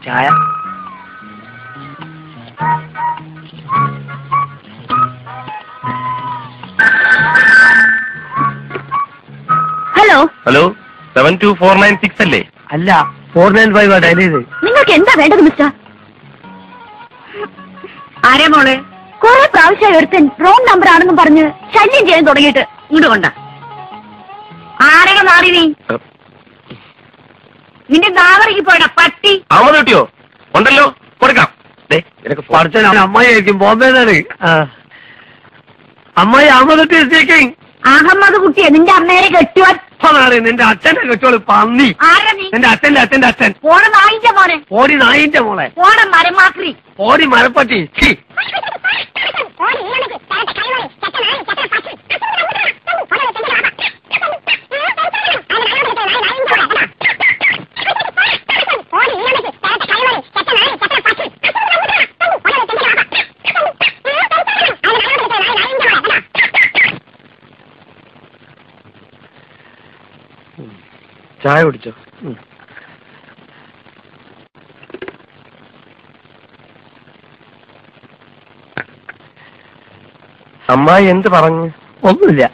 ചായ. Hello hello, 72496 അല്ലേ? അല്ല, 495 ഡയൽ ചെയ്ത്. നിങ്ങൾക്ക് എന്താ വേണ്ടത് മിസ്റ്റർ? ആരാ മോളെ? കുറെ പ്രാവശ്യമായി ഒരുത്തൻ റോങ് നമ്പർ ആണെന്നും പറഞ്ഞ് ശല്യം ചെയ്യാൻ തുടങ്ങിയിട്ട്. ഇങ്ങോട്ട് കൊണ്ട. ആരുടെ നാറി നീ? നിന്റെ നാവറിക്ക് പോയടാ പട്ടി. അമ്മ കിട്ടിയോ? ഉണ്ടല്ലോ, കൊടുക്കാം. പഠിച്ച അമ്മായിരിക്കും, ബോംബെന്നാണ്. അമ്മായി അഹമ്മദ് സ്പീക്കിംഗ്. അഹമ്മദ് കുട്ടിയെ നിന്റെ അമ്മേരെ കെട്ടുവാൻ. നിന്റെ അച്ഛന്റെ കെട്ടോള് പന്നി. ആരാ നീ? എന്റെ അച്ഛന്റെ അച്ഛൻ. പോണ നായിന്റെ മോനെ. ഓടി നായിന്റെ മോളെ. പോണ മരമാക്രി. ഓടി മരപ്പട്ടി. ചായ കുടിച്ചോ? അമ്മായി എന്ത് പറഞ്ഞു? ഒന്നുമില്ല.